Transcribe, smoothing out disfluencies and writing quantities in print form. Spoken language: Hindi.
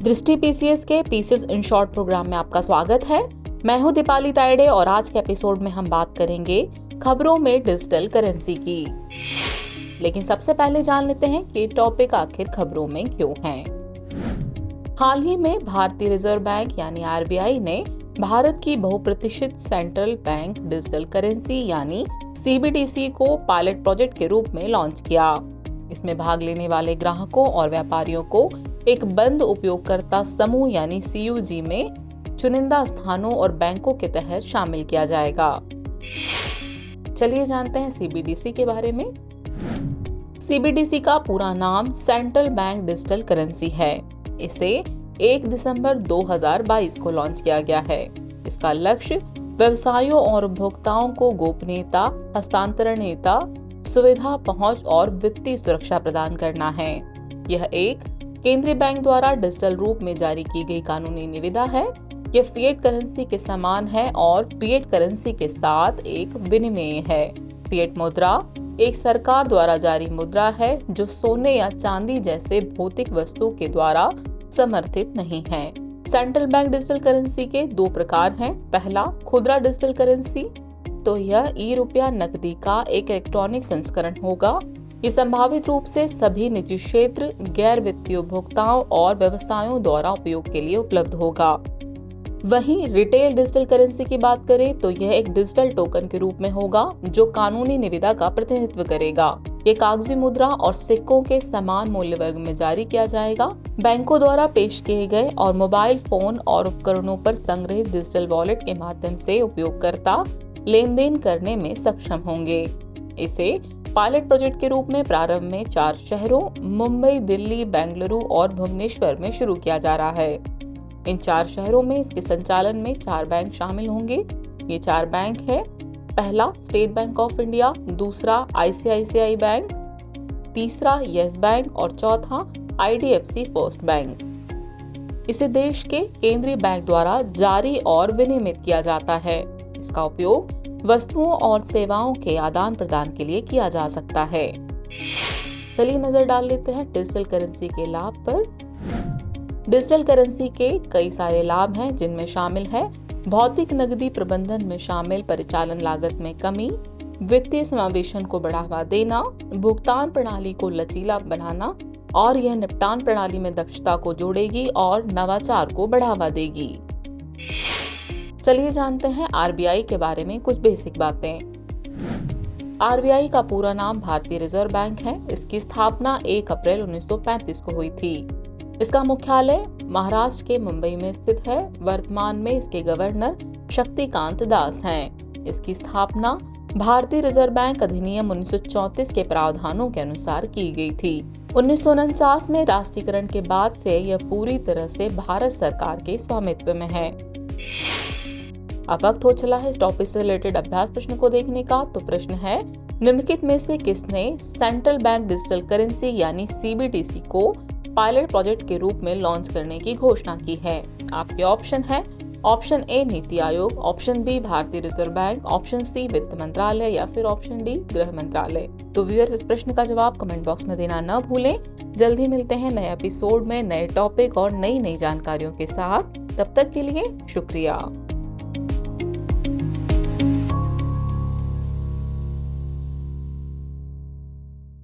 दृष्टि पीसीएस के पीसीएस इन शॉर्ट प्रोग्राम में आपका स्वागत है। मैं हूं दीपाली तायडे और आज के एपिसोड में हम बात करेंगे खबरों में डिजिटल करेंसी की। लेकिन सबसे पहले जान लेते हैं कि टॉपिक आखिर खबरों में क्यों है। हाल ही में भारतीय रिजर्व बैंक यानी आरबीआई ने भारत की बहुप्रतीक्षित सेंट्रल बैंक डिजिटल करेंसी यानी सीबीडीसी को पायलट प्रोजेक्ट के रूप में लॉन्च किया। इसमें भाग लेने वाले ग्राहकों और व्यापारियों को एक बंद उपयोगकर्ता समूह यानी सीयूजी में चुनिंदा स्थानों और बैंकों के तहत शामिल किया जाएगा। चलिए जानते हैं सीबीडीसी के बारे में। सीबीडीसी का पूरा नाम सेंट्रल बैंक डिजिटल करेंसी है। इसे 1 दिसंबर 2022 को लॉन्च किया गया है। इसका लक्ष्य व्यवसायों और उपभोक्ताओं को गोपनीयता, हस्तांतरणीयता, सुविधा, पहुंच और वित्तीय सुरक्षा प्रदान करना है। यह एक केंद्रीय बैंक द्वारा डिजिटल रूप में जारी की गई कानूनी निविदा है। यह फिएट करेंसी के समान है और फिएट करेंसी के साथ एक विनिमय है। फिएट मुद्रा एक सरकार द्वारा जारी मुद्रा है जो सोने या चांदी जैसे भौतिक वस्तु के द्वारा समर्थित नहीं है। सेंट्रल बैंक डिजिटल करेंसी के 2 प्रकार हैं। पहला, खुदरा डिजिटल करेंसी, तो यह ई-रुपया नकदी का एक इलेक्ट्रॉनिक संस्करण होगा। ये संभावित रूप से सभी निजी क्षेत्र, गैर वित्तीय उपभोक्ताओं और व्यवसायों द्वारा उपयोग के लिए उपलब्ध होगा। वहीं रिटेल डिजिटल करेंसी की बात करें तो यह एक डिजिटल टोकन के रूप में होगा जो कानूनी निविदा का प्रतिनिधित्व करेगा। ये कागजी मुद्रा और सिक्कों के समान मूल्य वर्ग में जारी किया जाएगा। बैंकों द्वारा पेश किए गए और मोबाइल फोन और उपकरणों पर संग्रहित डिजिटल वॉलेट के माध्यम से उपयोगकर्ता लेन देन करने में सक्षम होंगे। इसे पायलट प्रोजेक्ट के रूप में प्रारंभ में 4 शहरों मुंबई, दिल्ली, बेंगलुरु और भुवनेश्वर में शुरू किया जा रहा है। इन 4 शहरों में इसके संचालन में 4 बैंक शामिल होंगे। ये 4 बैंक है। पहला, स्टेट बैंक ऑफ इंडिया, दूसरा आईसीआईसीआई बैंक, तीसरा यस बैंक और चौथा आईडीएफसी फर्स्ट बैंक। इसे देश के केंद्रीय बैंक द्वारा जारी और विनियमित किया जाता है। इसका उपयोग वस्तुओं और सेवाओं के आदान प्रदान के लिए किया जा सकता है। चलिए नजर डाल लेते हैं डिजिटल करेंसी के लाभ पर। डिजिटल करेंसी के कई सारे लाभ हैं जिनमें शामिल है भौतिक नकदी प्रबंधन में शामिल परिचालन लागत में कमी, वित्तीय समावेशन को बढ़ावा देना, भुगतान प्रणाली को लचीला बनाना और यह निपटान प्रणाली में दक्षता को जोड़ेगी और नवाचार को बढ़ावा देगी। चलिए जानते हैं आरबीआई के बारे में कुछ बेसिक बातें। आरबीआई का पूरा नाम भारतीय रिजर्व बैंक है। इसकी स्थापना 1 अप्रैल 1935 को हुई थी। इसका मुख्यालय महाराष्ट्र के मुंबई में स्थित है। वर्तमान में इसके गवर्नर शक्तिकांत दास हैं। इसकी स्थापना भारतीय रिजर्व बैंक अधिनियम 1934 के प्रावधानों के अनुसार की गई थी। 1949 में राष्ट्रीयकरण के बाद से यह पूरी तरह से भारत सरकार के स्वामित्व में है। अब वक्त हो चला है इस टॉपिक से रिलेटेड अभ्यास प्रश्न को देखने का। तो प्रश्न है, निम्नलिखित में से किसने सेंट्रल बैंक डिजिटल करेंसी यानी सीबीडीसी को पायलट प्रोजेक्ट के रूप में लॉन्च करने की घोषणा की है? आपके ऑप्शन है, option A NITI Aayog, option B भारतीय रिजर्व बैंक, ऑप्शन सी वित्त मंत्रालय या फिर ऑप्शन डी गृह मंत्रालय। तो व्यूअर्स, इस प्रश्न का जवाब कमेंट बॉक्स में देना न भूलें। जल्दी मिलते हैं नए एपिसोड में नए टॉपिक और नई जानकारियों के साथ। तब तक के लिए शुक्रिया।